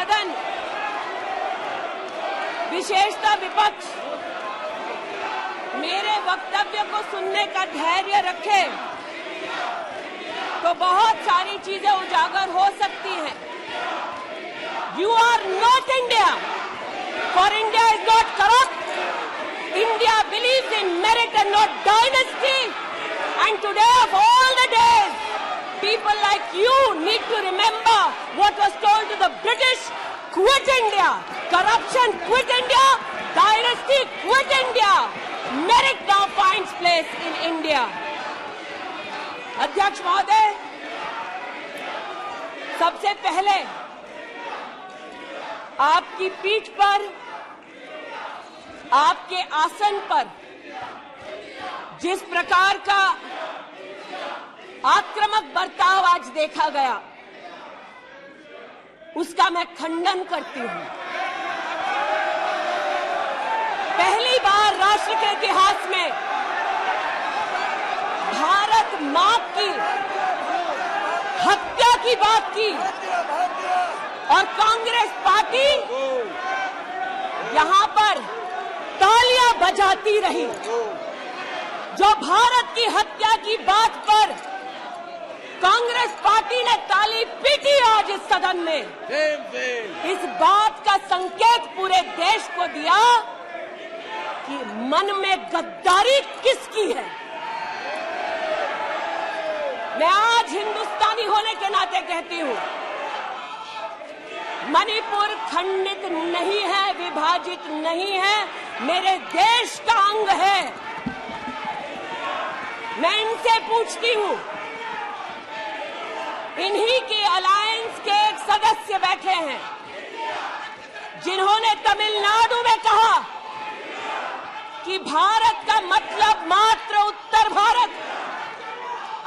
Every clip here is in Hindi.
सदन, विशेषतः विपक्ष मेरे वक्तव्य को सुनने का धैर्य रखे तो बहुत सारी चीजें उजागर हो सकती हैं। You are not India, for India is not corrupt. India believes in merit and not dynasty. And today of all the days, people like you need to remember what was told to the British: quit India, corruption quit India, dynasty quit India. Merit now finds place in India. अध्यक्ष महोदय, सबसे पहले आपकी पीठ पर, आपके आसन पर जिस प्रकार का आक्रामक बर्ताव आज देखा गया, उसका मैं खंडन करती हूं। पहली बार राष्ट्र के इतिहास में भारत मां की हत्या की बात की और कांग्रेस पार्टी यहां पर तालियां बजाती रही। जो भारत की हत्या की बात पर कांग्रेस पार्टी ने ताली पीटी आज इस सदन में, इस बात का संकेत पूरे देश को दिया कि मन में गद्दारी किसकी है। मैं आज हिंदुस्तानी होने के नाते कहती हूं, मणिपुर खंडित नहीं है, विभाजित नहीं है, मेरे देश का अंग है। मैं इनसे पूछती हूं, इन्हीं की अलायंस के एक सदस्य बैठे हैं जिन्होंने तमिलनाडु में कहा कि भारत का मतलब मात्र उत्तर भारत।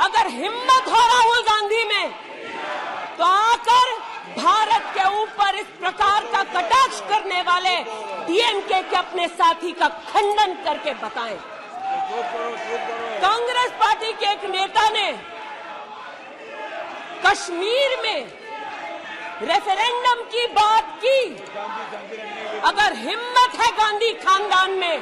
अगर हिम्मत हो राहुल गांधी में तो आकर भारत के ऊपर इस प्रकार का कटाक्ष करने वाले डीएमके के अपने साथी का खंडन करके बताएं। कांग्रेस पार्टी के एक नेता ने कश्मीर में रेफरेंडम की बात की। अगर हिम्मत है गांधी खानदान में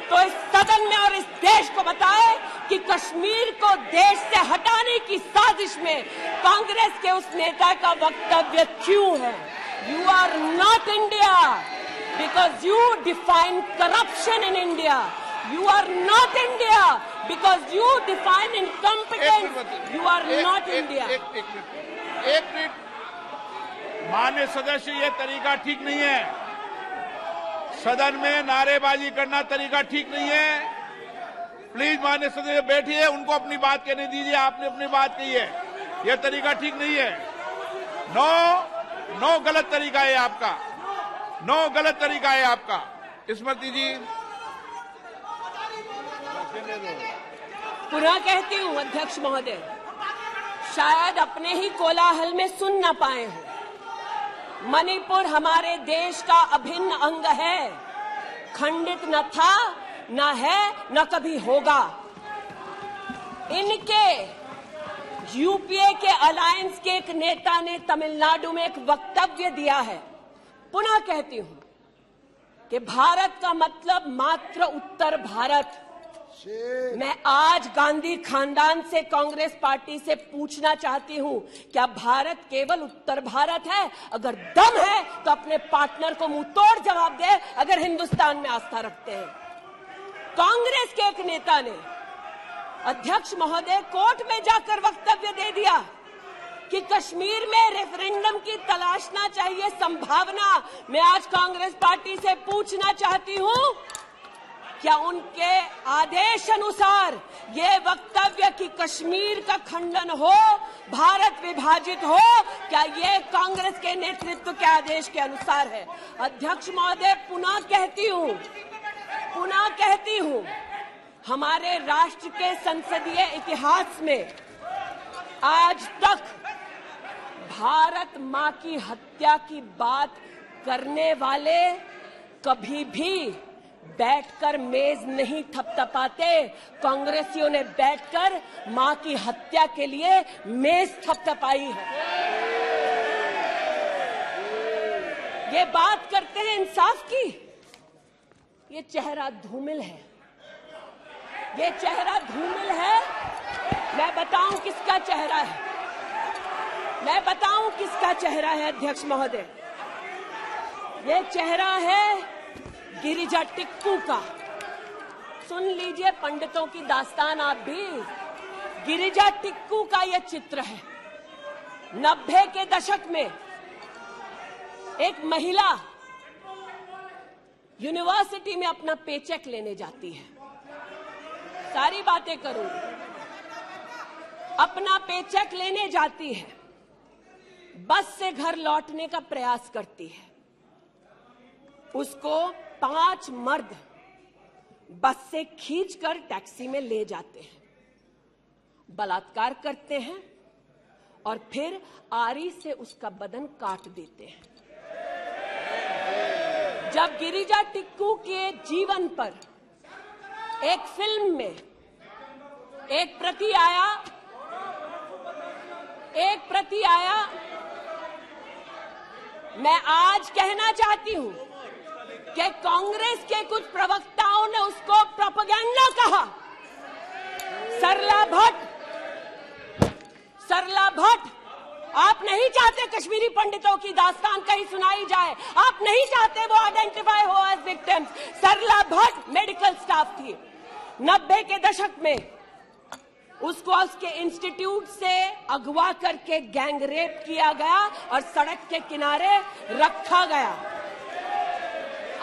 तो इस सदन में और इस देश को बताए कि कश्मीर को देश से हटाने की साजिश में कांग्रेस के उस नेता का वक्तव्य क्यों है। You are not India because you define corruption in India. You are not India because you define incompetence. You are not India. एक मिनट, माननीय सदस्य, ये तरीका ठीक नहीं है। सदन में नारेबाजी करना तरीका ठीक नहीं है। प्लीज माननीय सदस्य बैठिए, उनको अपनी बात कहने दीजिए। आपने अपनी बात कही है, यह तरीका ठीक नहीं है। नो गलत तरीका है आपका, नो गलत तरीका है आपका। स्मृति जी, पुनः कहती हूं अध्यक्ष महोदय, शायद अपने ही कोलाहल में सुन न पाए हो। मणिपुर हमारे देश का अभिन्न अंग है, खंडित न था, न है, न कभी होगा। इनके यूपीए के अलायंस के एक नेता ने तमिलनाडु में एक वक्तव्य दिया है। पुनः कहती हूं कि भारत का मतलब मात्र उत्तर भारत। मैं आज गांधी खानदान से, कांग्रेस पार्टी से पूछना चाहती हूं, क्या भारत केवल उत्तर भारत है? अगर दम है तो अपने पार्टनर को मुंह तोड़ जवाब दे, अगर हिंदुस्तान में आस्था रखते हैं। कांग्रेस के एक नेता ने अध्यक्ष महोदय कोर्ट में जाकर वक्तव्य दे दिया कि कश्मीर में रेफरेंडम की तलाशना चाहिए संभावना। मैं आज कांग्रेस पार्टी से पूछना चाहती हूं, क्या उनके आदेश अनुसार ये वक्तव्य कि कश्मीर का खंडन हो, भारत विभाजित हो, क्या ये कांग्रेस के नेतृत्व के आदेश के अनुसार है? अध्यक्ष महोदय, पुनः कहती हूं, हमारे राष्ट्र के संसदीय इतिहास में आज तक भारत मां की हत्या की बात करने वाले कभी भी बैठकर मेज नहीं थपथपाते। कांग्रेसियों ने बैठकर मां की हत्या के लिए मेज थपथपाई है। ये बात करते हैं इंसाफ की। ये चेहरा धूमिल है, ये चेहरा धूमिल है। मैं बताऊं किसका चेहरा है, मैं बताऊं किसका चेहरा है अध्यक्ष महोदय। ये चेहरा है गिरिजा टिक्कू का। सुन लीजिए पंडितों की दास्तान आप भी। गिरिजा टिक्कू का यह चित्र है। 90 के दशक में एक महिला यूनिवर्सिटी में अपना पेचेक लेने जाती है। सारी बातें करूंगी। अपना पेचेक लेने जाती है, बस से घर लौटने का प्रयास करती है। उसको 5 मर्द बस से खींचकर टैक्सी में ले जाते हैं, बलात्कार करते हैं और फिर आरी से उसका बदन काट देते हैं। जब गिरिजा टिक्कू के जीवन पर एक फिल्म में एक प्रति आया, मैं आज कहना चाहती हूं कि कांग्रेस के कुछ प्रवक्ताओं ने उसको प्रोपेगेंडा कहा। सरला भट्ट, आप नहीं चाहते कश्मीरी पंडितों की दास्तान कहीं सुनाई जाए, आप नहीं चाहते वो आइडेंटिफाई हो एज विक्टिम्स। सरला भट्ट मेडिकल स्टाफ थी। 90 के दशक में उसको उसके इंस्टीट्यूट से अगवा करके गैंग रेप किया गया और सड़क के किनारे रखा गया।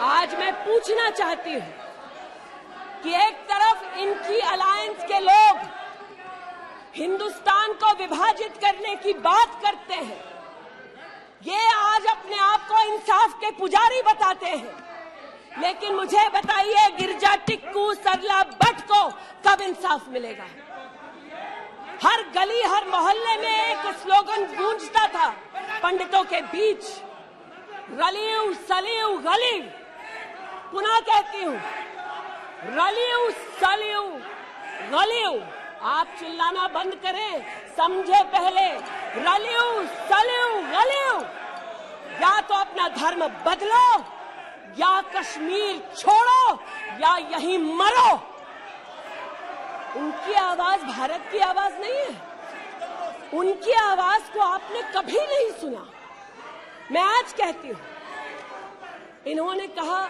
आज मैं पूछना चाहती हूं कि एक तरफ इनकी अलायंस के लोग हिंदुस्तान को विभाजित करने की बात करते हैं, ये आज अपने आप को इंसाफ के पुजारी बताते हैं, लेकिन मुझे बताइए गिरिजा टिक्कू, सरला भट्ट को कब इंसाफ मिलेगा? हर गली हर मोहल्ले में एक स्लोगन गूंजता था पंडितों के बीच, रलियू सलियू गलियू। पुनः कहती हूं, रलियू सलियू गलियू। आप चिल्लाना बंद करें, समझे पहले। रलियू सलियू गलियू। या तो अपना धर्म बदलो, या कश्मीर छोड़ो, या यहीं मरो। उनकी आवाज भारत की आवाज नहीं है। उनकी आवाज को आपने कभी नहीं सुना। मैं आज कहती हूं, इन्होंने कहा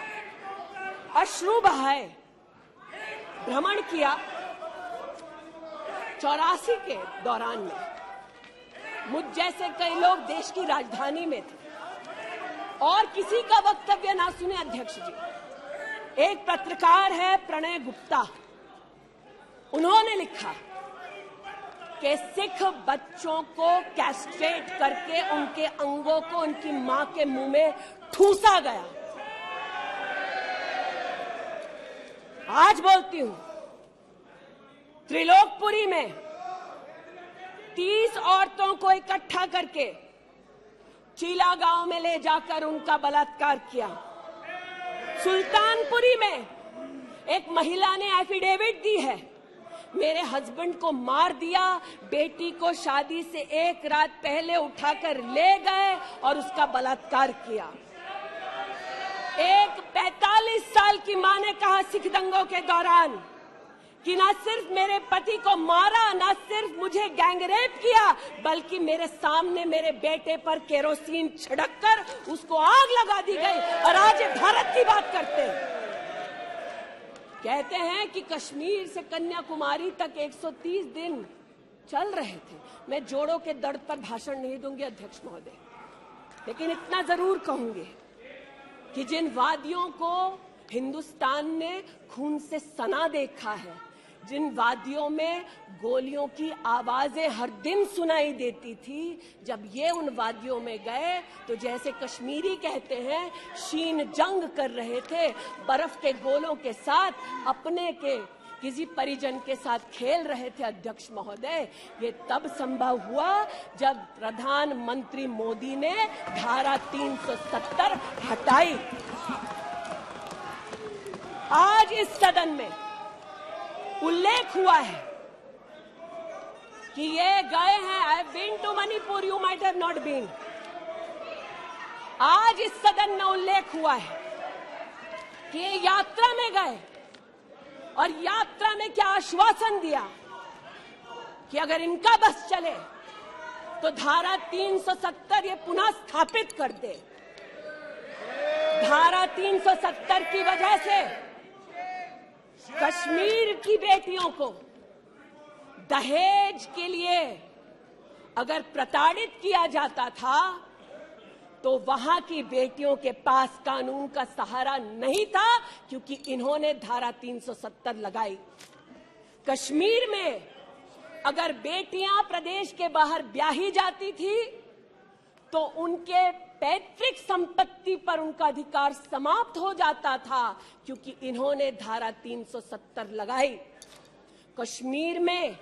अश्रु बहाए, भ्रमण किया 84 के दौरान में। मुझ जैसे कई लोग देश की राजधानी में थे और किसी का वक्तव्य ना सुने अध्यक्ष जी। एक पत्रकार है प्रणय गुप्ता, उन्होंने लिखा कि सिख बच्चों को कैस्ट्रेट करके उनके अंगों को उनकी मां के मुंह में ठूसा गया। आज बोलती हूं, त्रिलोकपुरी में 30 औरतों को इकट्ठा करके चीला गांव में ले जाकर उनका बलात्कार किया। सुल्तानपुरी में एक महिला ने एफिडेविट दी है, मेरे हस्बैंड को मार दिया, बेटी को शादी से एक रात पहले उठाकर ले गए और उसका बलात्कार किया। एक 45 साल की मां ने कहा सिख दंगों के दौरान कि ना सिर्फ मेरे पति को मारा, ना सिर्फ मुझे गैंगरेप किया, बल्कि मेरे सामने मेरे बेटे पर केरोसिन छिड़ककर उसको आग लगा दी गई। और आज भारत की बात करते हैं, कहते हैं कि कश्मीर से कन्याकुमारी तक 130 दिन चल रहे थे। मैं जोड़ों के दर्द पर भाषण नहीं दूंगी अध्यक्ष महोदय, लेकिन इतना जरूर कहूंगी कि जिन वादियों को हिंदुस्तान ने खून से सना देखा है, जिन वादियों में गोलियों की आवाजें हर दिन सुनाई देती थी, जब ये उन वादियों में गए तो जैसे कश्मीरी कहते हैं शीन जंग कर रहे थे, बर्फ के गोलों के साथ अपने के किसी परिजन के साथ खेल रहे थे। अध्यक्ष महोदय, ये तब संभव हुआ जब प्रधानमंत्री मोदी ने धारा 370 हटाई। आज इस सदन में उल्लेख हुआ है कि ये गए हैं, I have been to Manipur, you might have not been. आज इस सदन में उल्लेख हुआ है कि ये यात्रा में गए और यात्रा में क्या आश्वासन दिया कि अगर इनका बस चले तो धारा 370 ये पुनः स्थापित कर दे। धारा 370 की वजह से कश्मीर की बेटियों को दहेज के लिए अगर प्रताड़ित किया जाता था तो वहां की बेटियों के पास कानून का सहारा नहीं था, क्योंकि इन्होंने धारा 370 लगाई। कश्मीर में अगर बेटियां प्रदेश के बाहर ब्याही जाती थी तो उनके पैतृक संपत्ति पर उनका अधिकार समाप्त हो जाता था, क्योंकि इन्होंने धारा 370 लगाई। कश्मीर में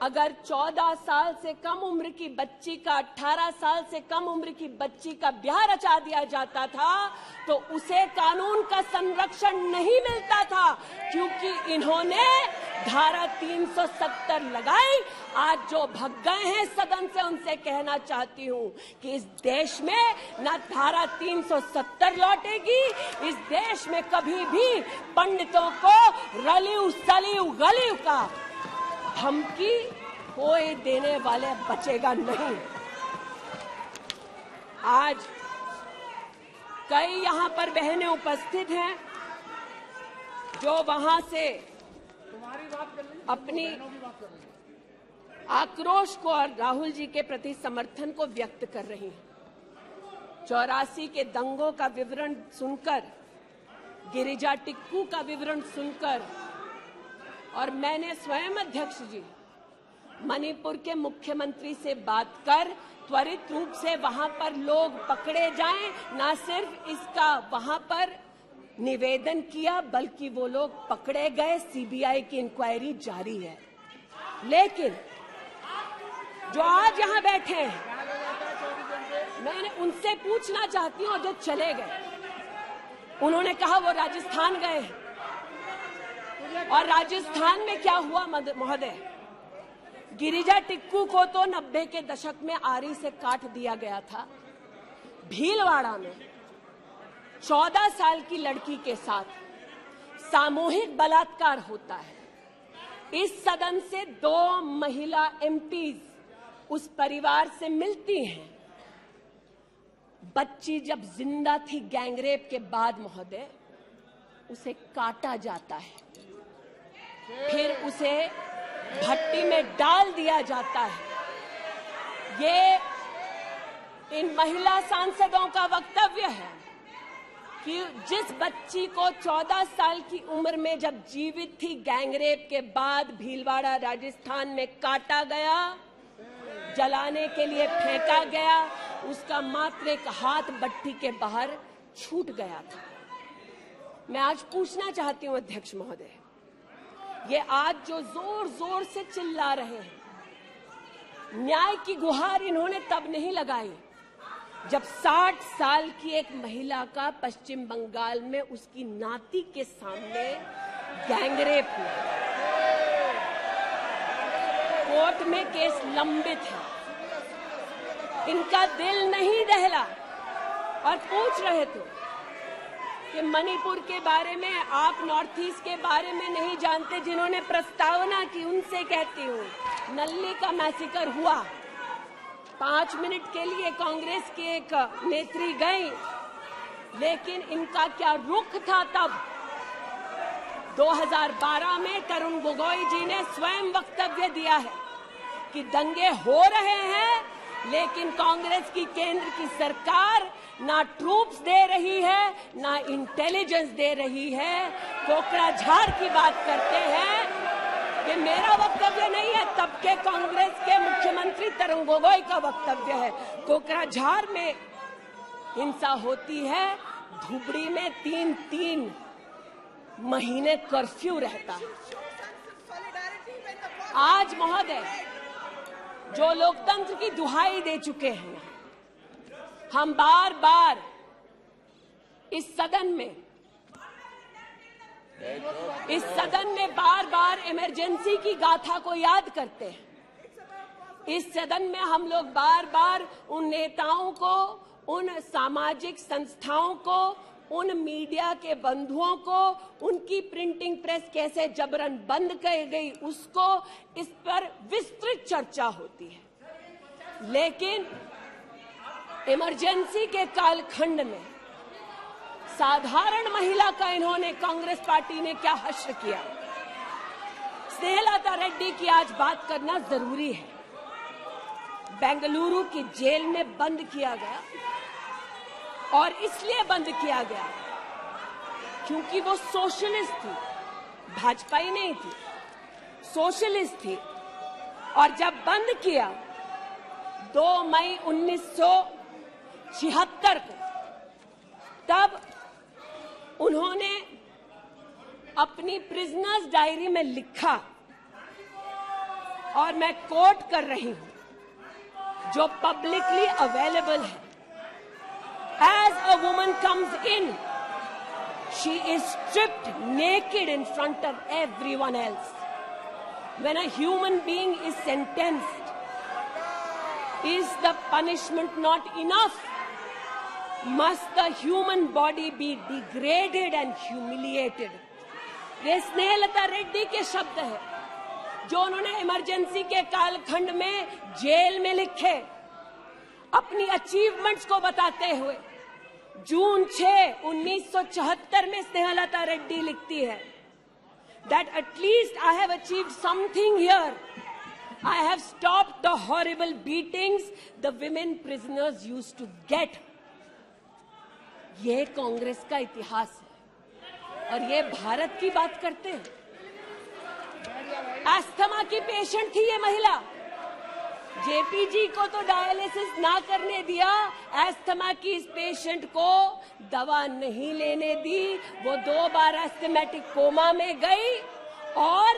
अगर 14 साल से कम उम्र की बच्ची का 18 साल से कम उम्र की बच्ची का ब्याह रचा दिया जाता था तो उसे कानून का संरक्षण नहीं मिलता था, क्योंकि इन्होंने धारा 370 लगाई। आज जो भग गए हैं सदन से उनसे कहना चाहती हूं कि इस देश में न धारा 370 लौटेगी। इस देश में कभी भी पंडितों को रलिव सलिव गलिव का धमकी कोई देने वाले बचेगा नहीं। आज कई यहां पर बहनें उपस्थित हैं जो वहां से अपनी आक्रोश को और राहुल जी के प्रति समर्थन को व्यक्त कर रही हैं। 84 के दंगों का विवरण सुनकर, गिरिजा टिक्कू का विवरण सुनकर, और मैंने स्वयं अध्यक्ष जी मणिपुर के मुख्यमंत्री से बात कर त्वरित रूप से वहां पर लोग पकड़े जाएं, न सिर्फ इसका वहां पर निवेदन किया बल्कि वो लोग पकड़े गए। सीबीआई की इंक्वायरी जारी है। लेकिन जो आज यहां बैठे हैं, मैंने उनसे पूछना चाहती हूं, जो चले गए, उन्होंने कहा वो राजस्थान गए हैं। और राजस्थान में क्या हुआ महोदय? गिरिजा टिक्कू को तो 90 के दशक में आरी से काट दिया गया था। भीलवाड़ा में 14 साल की लड़की के साथ सामूहिक बलात्कार होता है। इस सदन से 2 महिला एमपीज उस परिवार से मिलती हैं। बच्ची जब जिंदा थी गैंगरेप के बाद महोदय, उसे काटा जाता है, फिर उसे भट्टी में डाल दिया जाता है। ये इन महिला सांसदों का वक्तव्य है कि जिस बच्ची को 14 साल की उम्र में जब जीवित थी गैंगरेप के बाद भीलवाड़ा राजस्थान में काटा गया, जलाने के लिए फेंका गया, उसका मात्र एक हाथ भट्टी के बाहर छूट गया था। मैं आज पूछना चाहती हूं अध्यक्ष महोदय, ये आज जो जोर जोर से चिल्ला रहे हैं, न्याय की गुहार इन्होंने तब नहीं लगाई जब 60 साल की एक महिला का पश्चिम बंगाल में उसकी नाती के सामने गैंगरेप हुआ। कोर्ट में केस लंबित है। इनका दिल नहीं दहला और पूछ रहे थे कि मणिपुर के बारे में आप नॉर्थ ईस्ट के बारे में नहीं जानते। जिन्होंने प्रस्तावना की उनसे कहती हूँ, नल्ली का मैसेकर हुआ, 5 मिनट के लिए कांग्रेस की एक नेत्री गई, लेकिन इनका क्या रुख था तब। 2012 में तरुण गोगोई जी ने स्वयं वक्तव्य दिया है कि दंगे हो रहे हैं, लेकिन कांग्रेस की केंद्र की सरकार ना ट्रूप्स दे रही है, ना इंटेलिजेंस दे रही है। कोकराझार की बात करते हैं, ये मेरा वक्तव्य नहीं है, तब के कांग्रेस के मुख्यमंत्री तरुण गोगोई का वक्तव्य है। कोकराझार में हिंसा होती है, धुबड़ी में 3-3 महीने कर्फ्यू रहता है। आज महोदय जो लोकतंत्र की दुहाई दे चुके हैं, हम बार बार इस सदन में बार बार इमरजेंसी की गाथा को याद करते हैं। इस सदन में हम लोग बार बार उन नेताओं को, उन सामाजिक संस्थाओं को, उन मीडिया के बंधुओं को, उनकी प्रिंटिंग प्रेस कैसे जबरन बंद कर गई उसको, इस पर विस्तृत चर्चा होती है। लेकिन इमरजेंसी के कालखंड में साधारण महिला का इन्होंने, कांग्रेस पार्टी ने क्या हश्र किया। स्नेहलता रेड्डी की आज बात करना जरूरी है। बेंगलुरु की जेल में बंद किया गया और इसलिए बंद किया गया क्योंकि वो सोशलिस्ट थी, भाजपाई नहीं थी, सोशलिस्ट थी। और जब बंद किया 2 मई 1976 को, तब उन्होंने अपनी प्रिजनर्स डायरी में लिखा, और मैं कोट कर रही हूं, जो पब्लिकली अवेलेबल है। As a woman comes in, she is stripped naked in front of everyone else. When a human being is sentenced, is the punishment not enough? Must the human body be degraded and humiliated? ये स्नेहलता रेड्डी के शब्द हैं, जो उन्होंने इमरजेंसी के कालखंड में जेल में लिखे, अपनी अचीवमेंट्स को बताते हुए। जून 6, 1974 में स्नेहलता रेड्डी लिखती है that at least I have achieved something here. I have stopped the horrible beatings the women prisoners used to get. ये कांग्रेस का इतिहास है और ये भारत की बात करते हैं। अस्थमा की पेशेंट थी ये महिला, जेपीजी को तो डायलिसिस ना करने दिया, अस्थमा की इस पेशेंट को दवा नहीं लेने दी। वो 2 बार एस्थमेटिक कोमा में गई और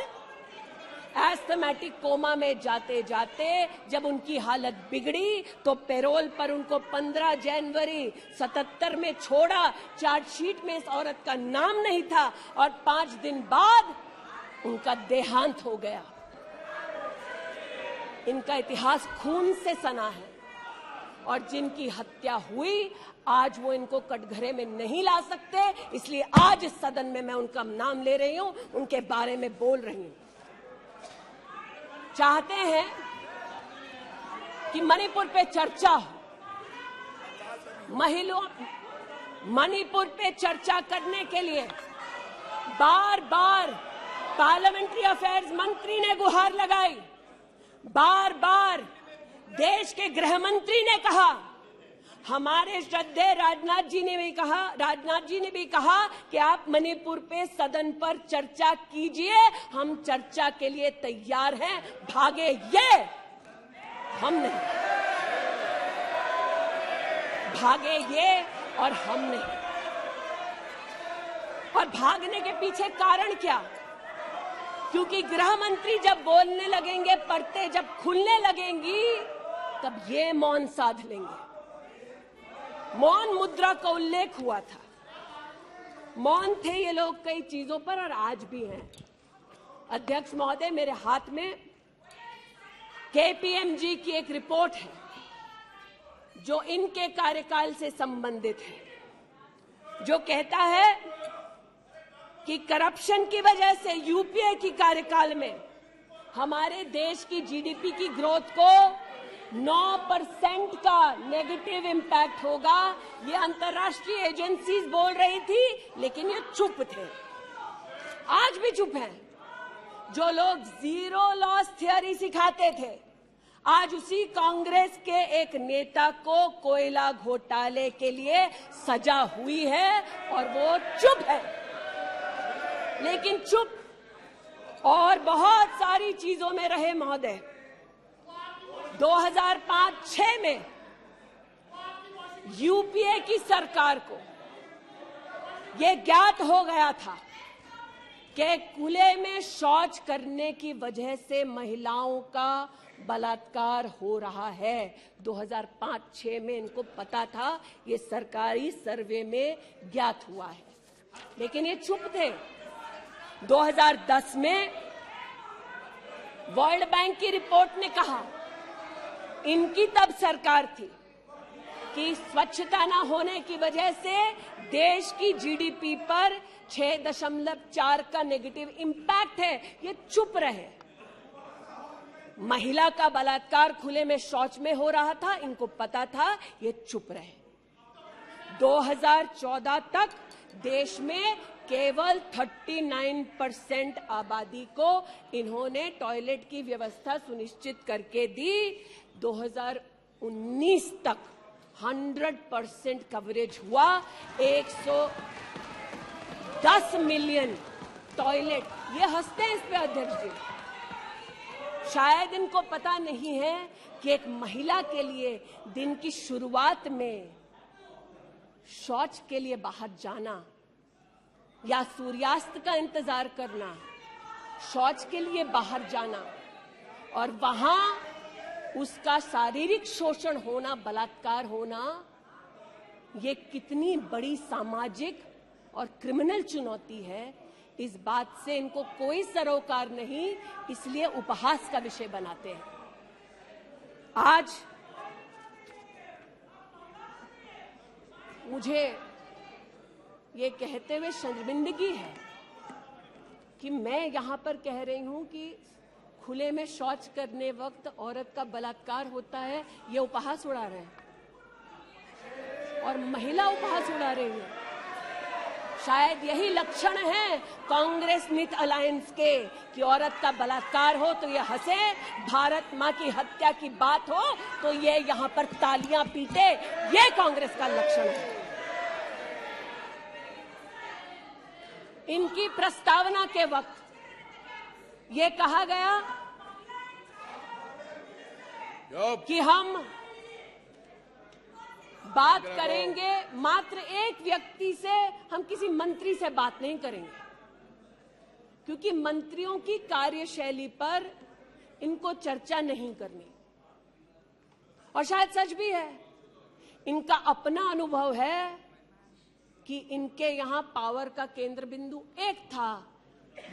एस्थमेटिक कोमा में जाते जाते जब उनकी हालत बिगड़ी तो पैरोल पर उनको 15 जनवरी 77 में छोड़ा। चार्जशीट में इस औरत का नाम नहीं था और 5 दिन बाद उनका देहांत हो गया। इनका इतिहास खून से सना है और जिनकी हत्या हुई आज वो इनको कटघरे में नहीं ला सकते, इसलिए आज इस सदन में मैं उनका नाम ले रही हूं, उनके बारे में बोल रही हूं। चाहते हैं कि मणिपुर पे चर्चा हो, मणिपुर पे चर्चा करने के लिए बार बार पार्लियामेंट्री अफेयर्स मंत्री ने गुहार लगाई, बार बार देश के गृह मंत्री ने कहा, हमारे श्रद्धेय राजनाथ जी ने भी कहा कि आप मणिपुर पे सदन पर चर्चा कीजिए, हम चर्चा के लिए तैयार हैं, भागे ये, हम नहीं, भागे ये और हम नहीं। और भागने के पीछे कारण क्या? क्योंकि गृह मंत्री जब बोलने लगेंगे, परतें जब खुलने लगेंगी, तब ये मौन साध लेंगे। मौन मुद्रा का उल्लेख हुआ था, मौन थे ये लोग कई चीजों पर और आज भी हैं। अध्यक्ष महोदय, मेरे हाथ में केपीएमजी की एक रिपोर्ट है जो इनके कार्यकाल से संबंधित है, जो कहता है कि करप्शन की वजह से यूपीए की कार्यकाल में हमारे देश की जीडीपी की ग्रोथ को 9% का नेगेटिव इंपैक्ट होगा। ये अंतर्राष्ट्रीय एजेंसीज बोल रही थी, लेकिन ये चुप थे, आज भी चुप हैं। जो लोग जीरो लॉस थियरी सिखाते थे, आज उसी कांग्रेस के एक नेता को कोयला घोटाले के लिए सजा हुई है और वो चुप है। लेकिन चुप और बहुत सारी चीजों में रहे महोदय। 2005-06 में यूपीए की सरकार को यह ज्ञात हो गया था कि खुले में शौच करने की वजह से महिलाओं का बलात्कार हो रहा है। 2005-06 में इनको पता था, ये सरकारी सर्वे में ज्ञात हुआ है, लेकिन ये चुप थे। 2010 में वर्ल्ड बैंक की रिपोर्ट ने कहा, इनकी तब सरकार थी, कि स्वच्छता ना होने की वजह से देश की जीडीपी पर 6.4 का नेगेटिव इंपैक्ट है, ये चुप रहे। महिला का बलात्कार खुले में शौच में हो रहा था, इनको पता था, ये चुप रहे। 2014 तक देश में केवल 39% आबादी को इन्होंने टॉयलेट की व्यवस्था सुनिश्चित करके दी। 2019 तक 100% कवरेज हुआ। 110 मिलियन टॉयलेट, ये हंसते हैं इस पे अध्यक्ष जी। शायद इनको पता नहीं है कि एक महिला के लिए दिन की शुरुआत में शौच के लिए बाहर जाना या सूर्यास्त का इंतजार करना, शौच के लिए बाहर जाना और वहां उसका शारीरिक शोषण होना, बलात्कार होना, ये कितनी बड़ी सामाजिक और क्रिमिनल चुनौती है, इस बात से इनको कोई सरोकार नहीं, इसलिए उपहास का विषय बनाते हैं। आज मुझे ये कहते हुए शर्मिंदगी है कि मैं यहां पर कह रही हूं कि खुले में शौच करने वक्त औरत का बलात्कार होता है, ये उपहास उड़ा रहे हैं और महिला उपहास उड़ा रही है। शायद यही लक्षण है कांग्रेस मिथ अलायंस के कि औरत का बलात्कार हो तो ये हंसे, भारत मां की हत्या की बात हो तो ये यहां पर तालियां पीटे, ये कांग्रेस का लक्षण है। इनकी प्रस्तावना के वक्त ये कहा गया कि हम बात करेंगे मात्र एक व्यक्ति से, हम किसी मंत्री से बात नहीं करेंगे, क्योंकि मंत्रियों की कार्यशैली पर इनको चर्चा नहीं करनी। और शायद सच भी है, इनका अपना अनुभव है कि इनके यहां पावर का केंद्र बिंदु एक था।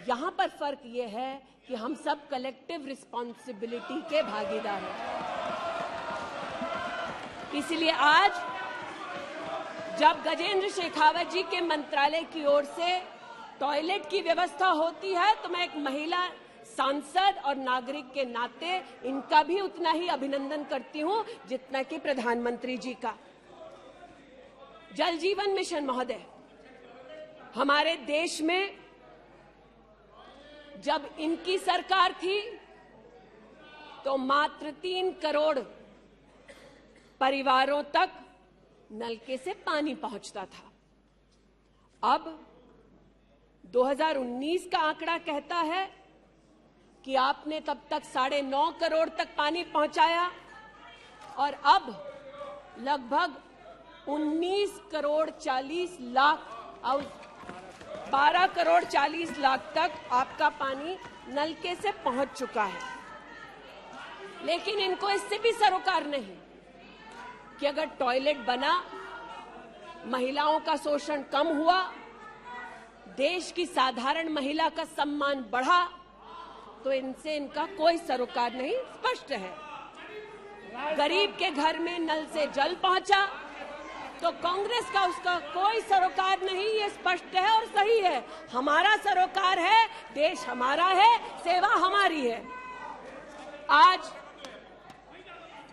यहां पर फर्क यह है कि हम सब कलेक्टिव रिस्पॉन्सिबिलिटी के भागीदार हैं। इसलिए आज जब गजेंद्र शेखावत जी के मंत्रालय की ओर से टॉयलेट की व्यवस्था होती है तो मैं एक महिला सांसद और नागरिक के नाते इनका भी उतना ही अभिनंदन करती हूं जितना कि प्रधानमंत्री जी का। जल जीवन मिशन महोदय, हमारे देश में जब इनकी सरकार थी तो मात्र 3 करोड़ परिवारों तक नलके से पानी पहुंचता था। अब 2019 का आंकड़ा कहता है कि आपने तब तक 9.5 करोड़ तक पानी पहुंचाया और अब लगभग 19 करोड़ 40 लाख और 12 करोड़ 40 लाख तक आपका पानी नलके से पहुंच चुका है। लेकिन इनको इससे भी सरोकार नहीं कि अगर टॉयलेट बना, महिलाओं का शोषण कम हुआ, देश की साधारण महिला का सम्मान बढ़ा, तो इनसे इनका कोई सरोकार नहीं। स्पष्ट है, गरीब के घर में नल से जल पहुंचा तो कांग्रेस का उसका कोई सरोकार नहीं, ये स्पष्ट है और सही है। हमारा सरोकार है, देश हमारा है, सेवा हमारी है। आज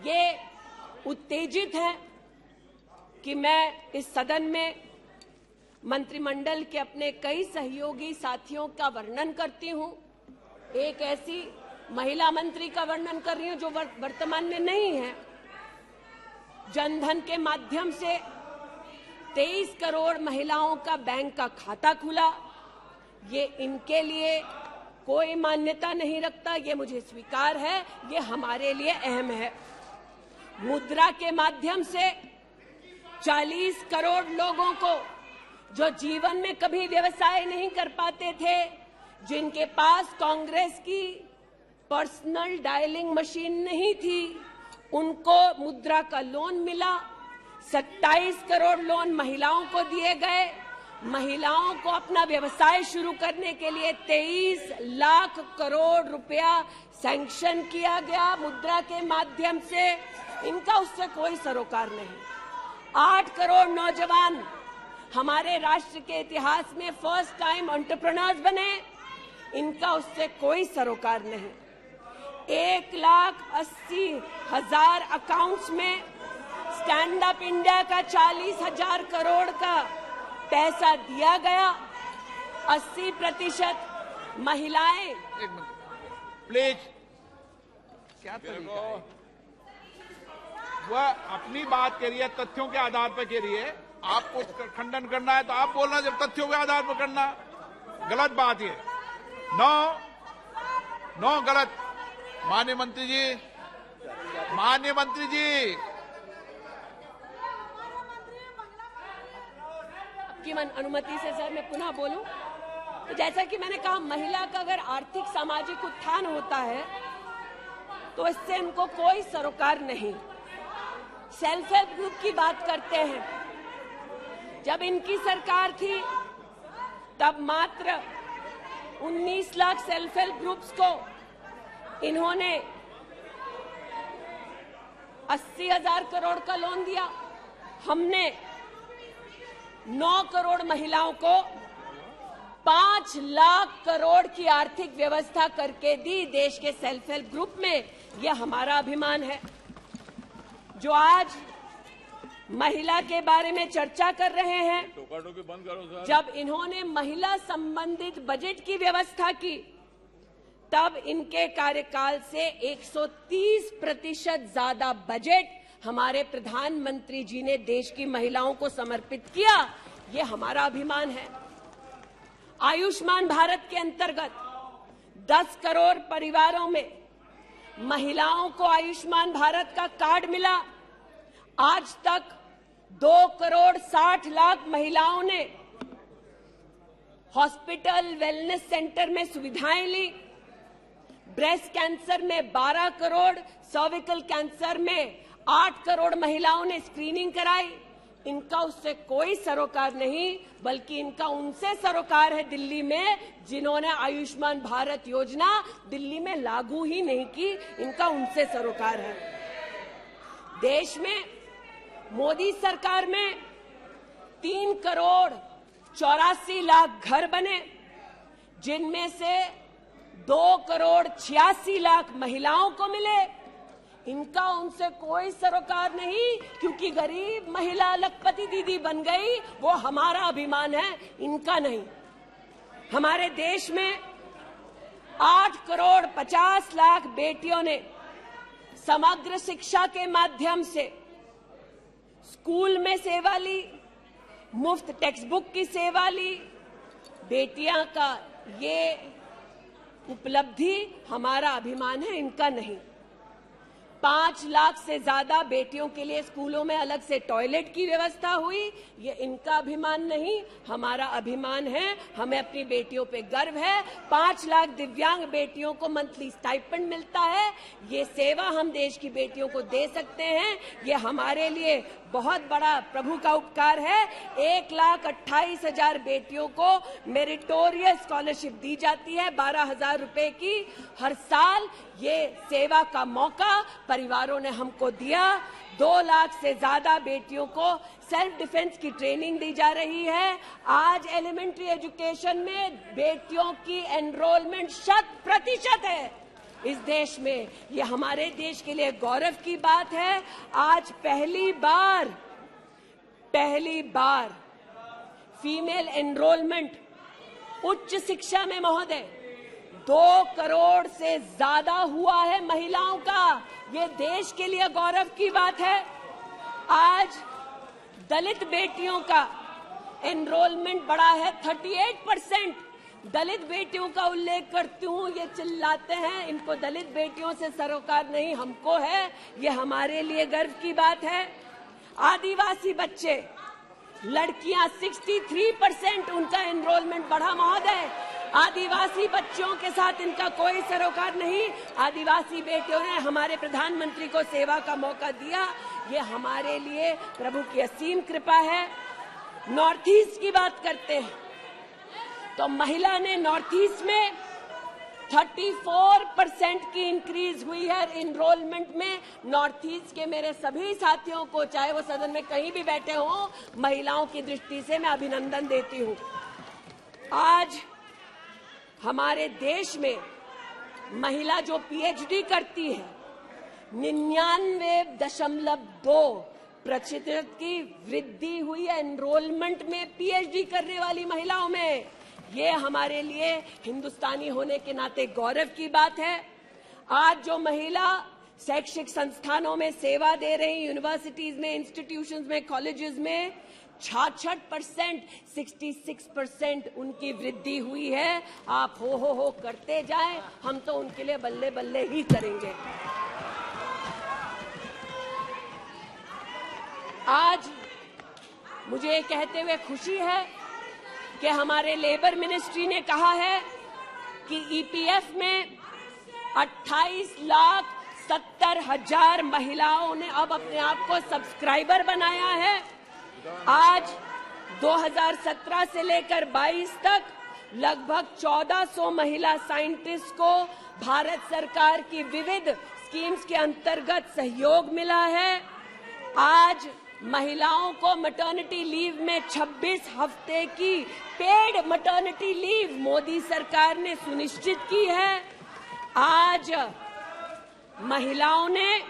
ये उत्तेजित है कि मैं इस सदन में मंत्रिमंडल के अपने कई सहयोगी साथियों का वर्णन करती हूं। एक ऐसी महिला मंत्री का वर्णन कर रही हूं जो वर्तमान में नहीं है। जनधन के माध्यम से 23 करोड़ महिलाओं का बैंक का खाता खुला। ये इनके लिए कोई मान्यता नहीं रखता, ये मुझे स्वीकार है, ये हमारे लिए अहम है। मुद्रा के माध्यम से 40 करोड़ लोगों को जो जीवन में कभी व्यवसाय नहीं कर पाते थे, जिनके पास कांग्रेस की पर्सनल डायलिंग मशीन नहीं थी, उनको मुद्रा का लोन मिला। 27 करोड़ लोन महिलाओं को दिए गए। महिलाओं को अपना व्यवसाय शुरू करने के लिए 23 लाख करोड़ रुपया सैंक्शन किया गया मुद्रा के माध्यम से। इनका उससे कोई सरोकार नहीं। 8 करोड़ नौजवान हमारे राष्ट्र के इतिहास में फर्स्ट टाइम एंटरप्रेन्योर्स बने। इनका उससे कोई सरोकार नहीं। 1,80,000 अकाउंट्स में स्टैंड अप इंडिया का 40,000 करोड़ का पैसा दिया गया। 80% महिलाएं। प्लीज, क्या तरीका है? वह अपनी बात कह रही है, तथ्यों के आधार पर कह रही है। आपको खंडन करना है तो आप बोलना, जब तथ्यों के आधार पर करना गलत बात है। नो गलत। माननीय मंत्री जी, आपकी अनुमति से सर मैं पुनः बोलूं। तो जैसा कि मैंने कहा, महिला का अगर आर्थिक सामाजिक उत्थान होता है तो इससे इनको कोई सरोकार नहीं। सेल्फ हेल्प ग्रुप की बात करते हैं। जब इनकी सरकार थी तब मात्र 19 लाख सेल्फ हेल्प ग्रुप्स को इन्होंने 80,000 करोड़ का लोन दिया। हमने 9 करोड़ महिलाओं को 5 लाख करोड़ की आर्थिक व्यवस्था करके दी देश के सेल्फ हेल्प ग्रुप में। यह हमारा अभिमान है। जो आज महिला के बारे में चर्चा कर रहे हैं, बंद करो सर। जब इन्होंने महिला संबंधित बजट की व्यवस्था की तब इनके कार्यकाल से 130% ज्यादा बजट हमारे प्रधानमंत्री जी ने देश की महिलाओं को समर्पित किया। ये हमारा अभिमान है। आयुष्मान भारत के अंतर्गत 10 करोड़ परिवारों में महिलाओं को आयुष्मान भारत का कार्ड मिला। आज तक 2 करोड़ 60 लाख महिलाओं ने हॉस्पिटल वेलनेस सेंटर में सुविधाएं ली। ब्रेस्ट कैंसर में 12 करोड़, सर्विकल कैंसर में 8 करोड़ महिलाओं ने स्क्रीनिंग कराई। इनका उससे कोई सरोकार नहीं, बल्कि इनका उनसे सरोकार है दिल्ली में, जिन्होंने आयुष्मान भारत योजना दिल्ली में लागू ही नहीं की। इनका उनसे सरोकार है। देश में मोदी सरकार में 3 करोड़ 84 लाख घर बने, जिनमें से 2 करोड़ 86 लाख महिलाओं को मिले। इनका उनसे कोई सरोकार नहीं, क्योंकि गरीब महिला लखपति दीदी बन गई, वो हमारा अभिमान है, इनका नहीं। हमारे देश में 8 करोड़ 50 लाख बेटियों ने समग्र शिक्षा के माध्यम से स्कूल में सेवा ली, मुफ्त टेक्स्ट बुक की सेवा ली। बेटियां का ये उपलब्धि हमारा अभिमान है, इनका नहीं। 5 लाख से ज्यादा बेटियों के लिए स्कूलों में अलग से टॉयलेट की व्यवस्था हुई। ये इनका अभिमान नहीं, हमारा अभिमान है। हमें अपनी बेटियों पे गर्व है। 5 लाख दिव्यांग बेटियों को मंथली स्टाइपेंड मिलता है। ये सेवा हम देश की बेटियों को दे सकते हैं। ये हमारे लिए बहुत बड़ा प्रभु का उपकार है। 1,28,000 बेटियों को मेरिटोरियस स्कॉलरशिप दी जाती है, 12,000 रुपए की हर साल। ये सेवा का मौका परिवारों ने हमको दिया। 2 लाख से ज्यादा बेटियों को सेल्फ डिफेंस की ट्रेनिंग दी जा रही है। आज एलिमेंट्री एजुकेशन में बेटियों की एनरोलमेंट 100% है इस देश में। ये हमारे देश के लिए गौरव की बात है। आज पहली बार फीमेल एनरोलमेंट उच्च शिक्षा में महोदय 2 करोड़ से ज्यादा हुआ है महिलाओं का। ये देश के लिए गौरव की बात है। आज दलित बेटियों का एनरोलमेंट बढ़ा है 38%। दलित बेटियों का उल्लेख करती हूँ, ये चिल्लाते हैं, इनको दलित बेटियों से सरोकार नहीं, हमको है। ये हमारे लिए गर्व की बात है। आदिवासी बच्चे, लड़कियां 63% उनका एनरोलमेंट बढ़ा महोदय। आदिवासी बच्चों के साथ इनका कोई सरोकार नहीं। आदिवासी बेटियों ने हमारे प्रधानमंत्री को सेवा का मौका दिया। ये हमारे लिए प्रभु की असीम कृपा है। नॉर्थ ईस्ट की बात करते हैं तो महिला ने नॉर्थ ईस्ट में 34% की इंक्रीज हुई है एनरोलमेंट में। नॉर्थ ईस्ट के मेरे सभी साथियों को, चाहे वो सदन में कहीं भी बैठे हों, महिलाओं की दृष्टि से मैं अभिनंदन देती हूं। आज हमारे देश में महिला जो पीएचडी करती है, 99.2% की वृद्धि हुई है एनरोलमेंट में पीएचडी करने वाली महिलाओं में। ये हमारे लिए हिंदुस्तानी होने के नाते गौरव की बात है। आज जो महिला शैक्षिक संस्थानों में सेवा दे रही, यूनिवर्सिटीज में, इंस्टीट्यूशंस में, कॉलेजेस में 66%, 66% उनकी वृद्धि हुई है। आप हो करते जाएं, हम तो उनके लिए बल्ले बल्ले ही करेंगे। आज मुझे ये कहते हुए खुशी है कि हमारे लेबर मिनिस्ट्री ने कहा है कि ईपीएफ में 28,70,000 महिलाओं ने अब अपने आप को सब्सक्राइबर बनाया है। आज 2017 से लेकर 22 तक लगभग 1400 महिला साइंटिस्ट को भारत सरकार की विविध स्कीम्स के अंतर्गत सहयोग मिला है। आज महिलाओं को मैटरनिटी लीव में 26 हफ्ते की पेड मैटरनिटी लीव मोदी सरकार ने सुनिश्चित की है। आज महिलाओं ने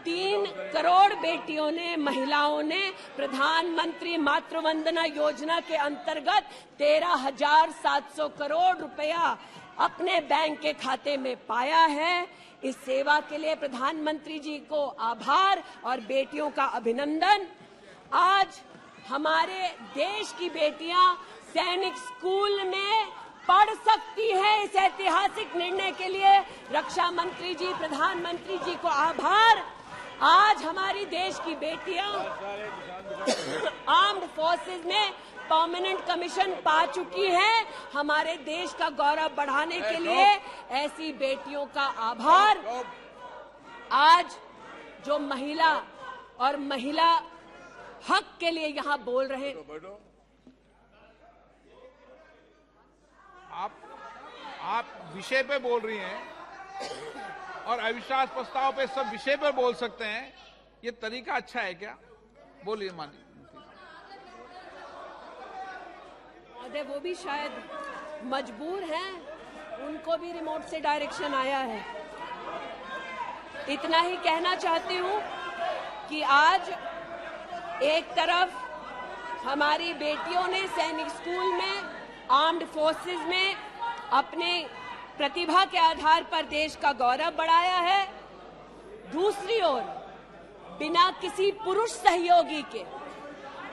3 करोड़ बेटियों ने, महिलाओं ने प्रधानमंत्री मातृ वंदना योजना के अंतर्गत 13,700 करोड़ रुपया अपने बैंक के खाते में पाया है। इस सेवा के लिए प्रधानमंत्री जी को आभार और बेटियों का अभिनंदन। आज हमारे देश की बेटियां सैनिक स्कूल में पढ़ सकती है। इस ऐतिहासिक निर्णय के लिए रक्षा मंत्री जी, प्रधानमंत्री जी को आभार। आज हमारी देश की बेटियां आर्म्ड फोर्सेस में परमानेंट कमीशन पा चुकी हैं। हमारे देश का गौरव बढ़ाने के लिए ऐसी बेटियों का आभार। आज जो महिला और महिला हक के लिए यहां बोल रहे हैं, आप विषय पे बोल रही हैं और अविश्वास प्रस्ताव पे सब विषय पर बोल सकते हैं। ये तरीका अच्छा है क्या? बोलिए माननीय। वो भी शायद मजबूर हैं, उनको भी रिमोट से डायरेक्शन आया है। इतना ही कहना चाहती हूँ कि आज एक तरफ हमारी बेटियों ने सैनिक स्कूल में, आर्म्ड फोर्सेस में अपने प्रतिभा के आधार पर देश का गौरव बढ़ाया है। दूसरी ओर बिना किसी पुरुष सहयोगी के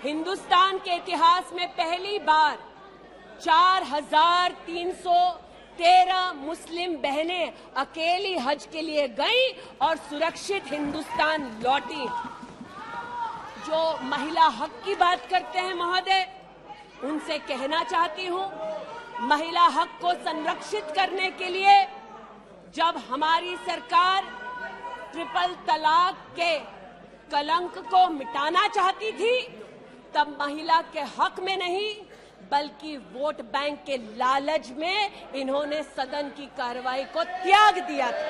हिंदुस्तान के इतिहास में पहली बार 4,313 मुस्लिम बहनें अकेली हज के लिए गईं और सुरक्षित हिंदुस्तान लौटी। जो महिला हक की बात करते हैं महोदय, उनसे कहना चाहती हूं, महिला हक को संरक्षित करने के लिए जब हमारी सरकार ट्रिपल तलाक के कलंक को मिटाना चाहती थी, तब महिला के हक में नहीं बल्कि वोट बैंक के लालच में इन्होंने सदन की कार्रवाई को त्याग दिया था।